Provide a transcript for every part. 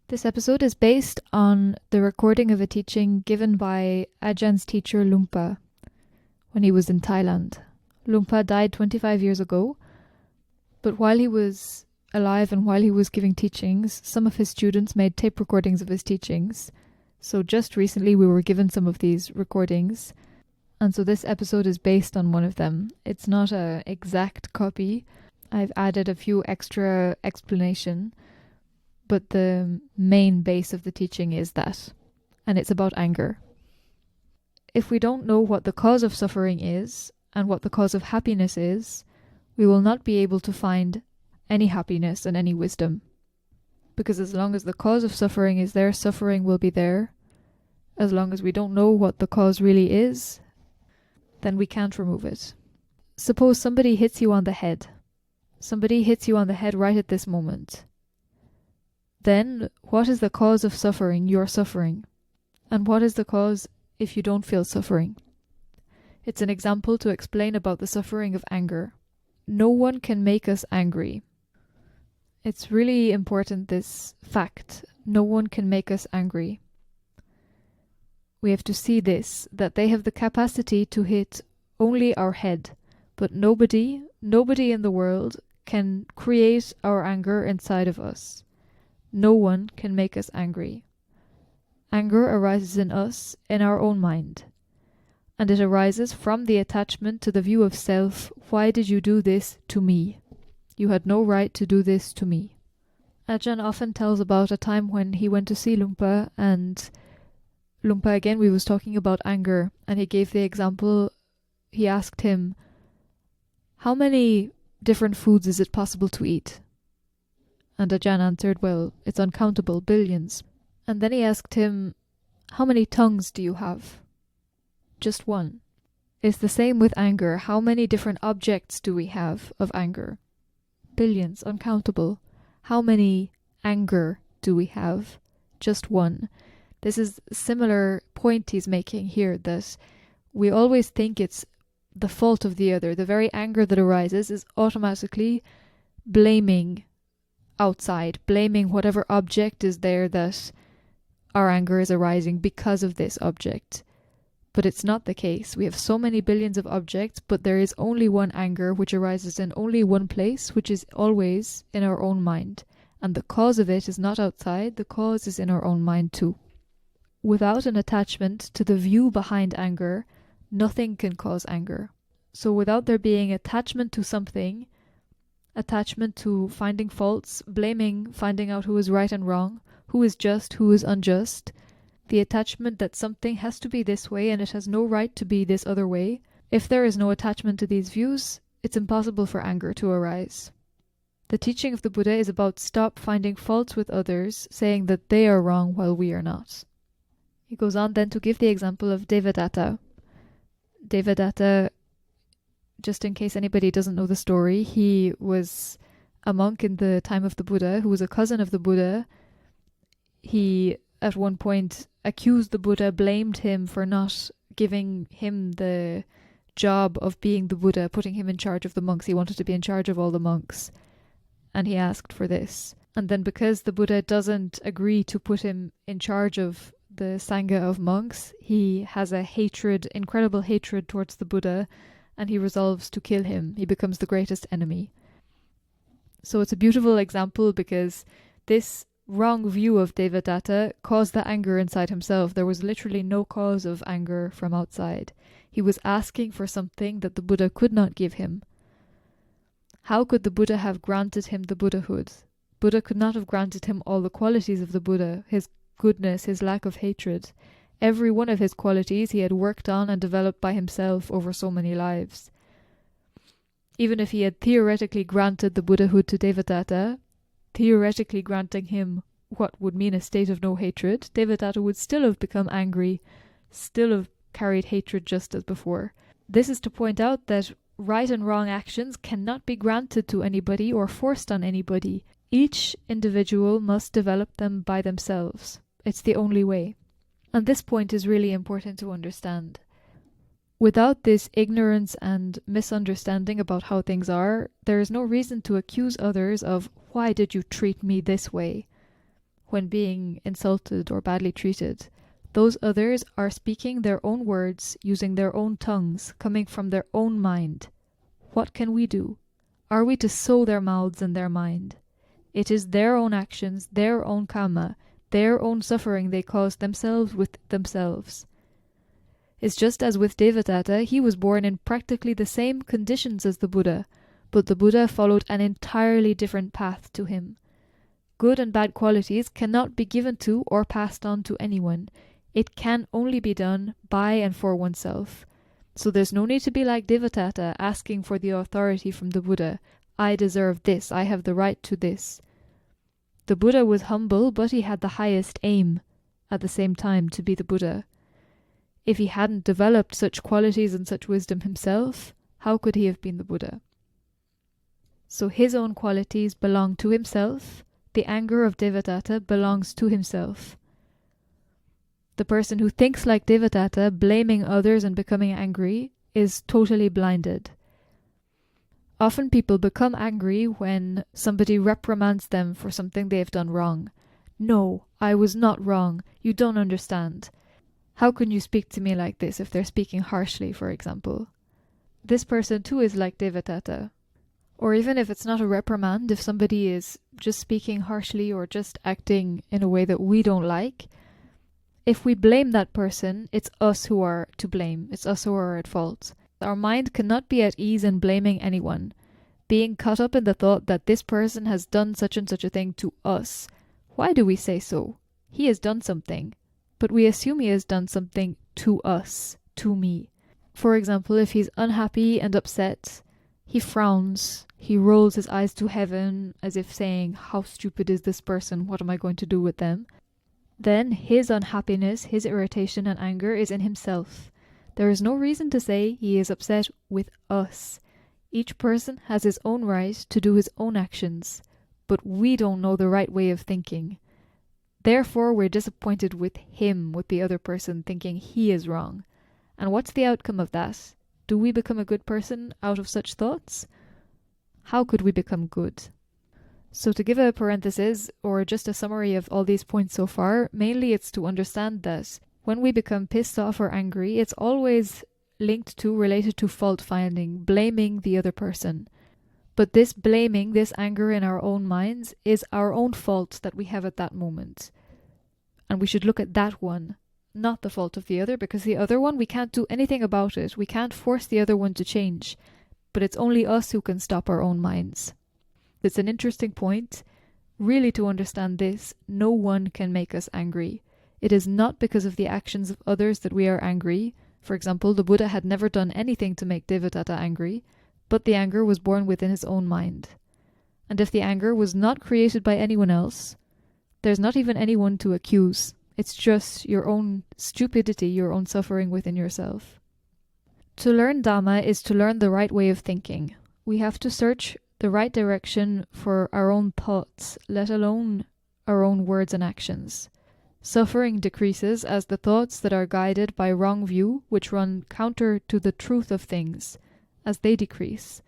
This episode is based on the recording of a teaching given by Ajahn's teacher Lumpa when he was in Thailand. Lumpa died 25 years ago, but while he was alive and while he was giving teachings, some of his students made tape recordings of his teachings. So just recently we were given some of these recordings, and so this episode is based on one of them. It's not an exact copy. I've added a few extra explanation, but the main base of the teaching is that, and it's about anger. If we don't know what the cause of suffering is and what the cause of happiness is, we will not be able to find any happiness and any wisdom. Because as long as the cause of suffering is there, suffering will be there. As long as we don't know what the cause really is, then we can't remove it. Suppose somebody hits you on the head. Somebody hits you on the head right at this moment. Then, what is the cause of suffering? Your suffering. And what is the cause if you don't feel suffering? It's an example to explain about the suffering of anger. No one can make us angry. It's really important, this fact. No one can make us angry. We have to see this, that they have the capacity to hit only our head, but nobody in the world can create our anger inside of us. No one can make us angry. Anger arises in us, in our own mind. And it arises from the attachment to the view of self. Why did you do this to me? You had no right to do this to me. Ajahn often tells about a time when he went to see Lumpa, and Lumpa again, we was talking about anger, and he gave the example, he asked him, how many different foods is it possible to eat? And Ajahn answered, well, it's uncountable, billions. And then he asked him, how many tongues do you have? Just one. It's the same with anger. How many different objects do we have of anger? Billions, uncountable. How many anger do we have? Just one. This is a similar point he's making here, that we always think it's the fault of the other. The very anger that arises is automatically blaming outside, blaming whatever object is there that our anger is arising because of this object. But it's not the case. We have so many billions of objects, but there is only one anger which arises in only one place, which is always in our own mind. And the cause of it is not outside, the cause is in our own mind too. Without an attachment to the view behind anger, nothing can cause anger. So without there being attachment to something, attachment to finding faults, blaming, finding out who is right and wrong, who is just, who is unjust, the attachment that something has to be this way and it has no right to be this other way, if there is no attachment to these views, it's impossible for anger to arise. The teaching of the Buddha is about stop finding faults with others, saying that they are wrong while we are not. He goes on then to give the example of Devadatta. Devadatta, just in case anybody doesn't know the story, he was a monk in the time of the Buddha who was a cousin of the Buddha. He, at one point, accused the Buddha, blamed him for not giving him the job of being the Buddha, putting him in charge of the monks. He wanted to be in charge of all the monks, and he asked for this. And then because the Buddha doesn't agree to put him in charge of the Sangha of monks, he has a hatred, incredible hatred towards the Buddha, and he resolves to kill him. He becomes the greatest enemy. So it's a beautiful example because this wrong view of Devadatta caused the anger inside himself. There was literally no cause of anger from outside. He was asking for something that the Buddha could not give him. How could the Buddha have granted him the Buddhahood? Buddha could not have granted him all the qualities of the Buddha, his goodness, his lack of hatred. Every one of his qualities he had worked on and developed by himself over so many lives. Even if he had theoretically granted the Buddhahood to Devadatta, theoretically granting him what would mean a state of no hatred, Devadatta would still have become angry, still have carried hatred just as before. This is to point out that right and wrong actions cannot be granted to anybody or forced on anybody. Each individual must develop them by themselves. It's the only way. And this point is really important to understand. Without this ignorance and misunderstanding about how things are, there is no reason to accuse others of, why did you treat me this way? when being insulted or badly treated. Those others are speaking their own words, using their own tongues, coming from their own mind. What can we do? Are we to sew their mouths in their mind? It is their own actions, their own karma, their own suffering they cause themselves with themselves. It's just as with Devadatta, he was born in practically the same conditions as the Buddha, but the Buddha followed an entirely different path to him. Good and bad qualities cannot be given to or passed on to anyone. It can only be done by and for oneself. So there's no need to be like Devadatta, asking for the authority from the Buddha. I deserve this, I have the right to this. The Buddha was humble, but he had the highest aim, at the same time, to be the Buddha. If he hadn't developed such qualities and such wisdom himself, how could he have been the Buddha? So his own qualities belong to himself. The anger of Devadatta belongs to himself. The person who thinks like Devadatta, blaming others and becoming angry, is totally blinded. Often people become angry when somebody reprimands them for something they have done wrong. No, I was not wrong. You don't understand. How can you speak to me like this if they're speaking harshly, for example? This person too is like Devadatta. Or even if it's not a reprimand, if somebody is just speaking harshly or just acting in a way that we don't like, if we blame that person, it's us who are to blame. It's us who are at fault. Our mind cannot be at ease in blaming anyone. Being caught up in the thought that this person has done such and such a thing to us. Why do we say so? He has done something. But we assume he has done something to us, to me. For example, if he's unhappy and upset, he frowns, he rolls his eyes to heaven as if saying, how stupid is this person, what am I going to do with them? Then his unhappiness, his irritation and anger is in himself. There is no reason to say he is upset with us. Each person has his own right to do his own actions, but we don't know the right way of thinking. Therefore, we're disappointed with him, with the other person, thinking he is wrong. And what's the outcome of that? Do we become a good person out of such thoughts? How could we become good? So to give a parenthesis, or just a summary of all these points so far, mainly it's to understand that when we become pissed off or angry, it's always linked to, related to fault finding, blaming the other person. But this blaming, this anger in our own minds, is our own fault that we have at that moment. And we should look at that one, not the fault of the other, because the other one, we can't do anything about it. We can't force the other one to change. But it's only us who can stop our own minds. It's an interesting point. Really, to understand this, no one can make us angry. It is not because of the actions of others that we are angry. For example, the Buddha had never done anything to make Devadatta angry, but the anger was born within his own mind. And if the anger was not created by anyone else, there's not even anyone to accuse. It's just your own stupidity, your own suffering within yourself. To learn Dhamma is to learn the right way of thinking. We have to search the right direction for our own thoughts, let alone our own words and actions. Suffering decreases as the thoughts that are guided by wrong view, which run counter to the truth of things, as they decrease.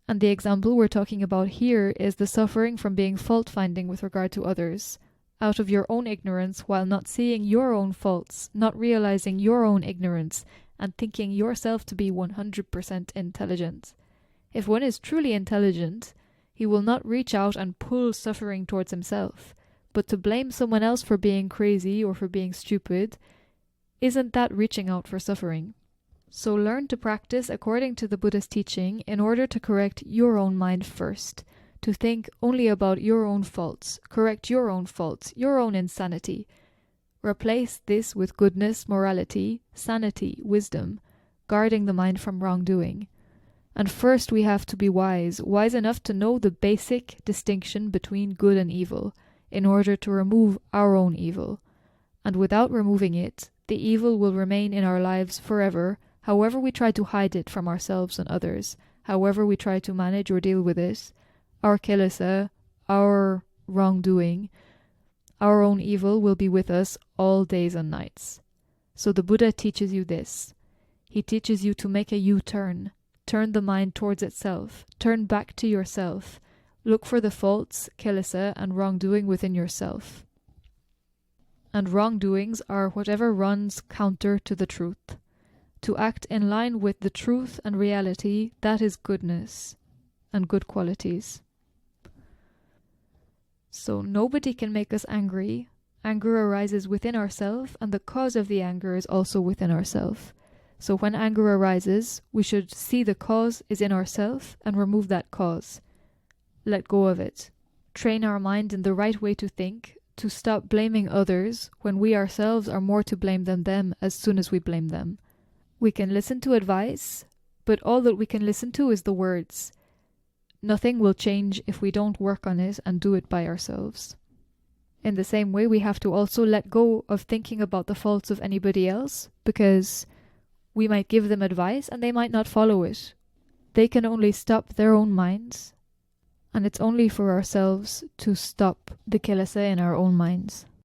And the example we're talking about here is the suffering from being fault-finding with regard to others, out of your own ignorance while not seeing your own faults, not realizing your own ignorance, and thinking yourself to be 100% intelligent. If one is truly intelligent, he will not reach out and pull suffering towards himself. But to blame someone else for being crazy or for being stupid, isn't that reaching out for suffering? So learn to practice according to the Buddha's teaching in order to correct your own mind first, to think only about your own faults, correct your own faults, your own insanity. Replace this with goodness, morality, sanity, wisdom, guarding the mind from wrongdoing. And first we have to be wise enough to know the basic distinction between good and evil, in order to remove our own evil. And without removing it, the evil will remain in our lives forever, however we try to hide it from ourselves and others, however we try to manage or deal with it, our kilesa, our wrongdoing, our own evil will be with us all days and nights. So the Buddha teaches you this. He teaches you to make a U-turn, turn the mind towards itself, turn back to yourself, Look for the faults, kilesa, and wrongdoing within yourself. And wrongdoings are whatever runs counter to the truth. To act in line with the truth and reality, that is goodness and good qualities. So nobody can make us angry. Anger arises within ourselves, and the cause of the anger is also within ourselves. So when anger arises, we should see the cause is in ourselves and remove that cause. Let go of it. Train our mind in the right way to think, to stop blaming others when we ourselves are more to blame than them as soon as we blame them. We can listen to advice, but all that we can listen to is the words. Nothing will change if we don't work on it and do it by ourselves. In the same way, we have to also let go of thinking about the faults of anybody else, because we might give them advice and they might not follow it. They can only stop their own minds, and it's only for ourselves to stop the kilesa in our own minds.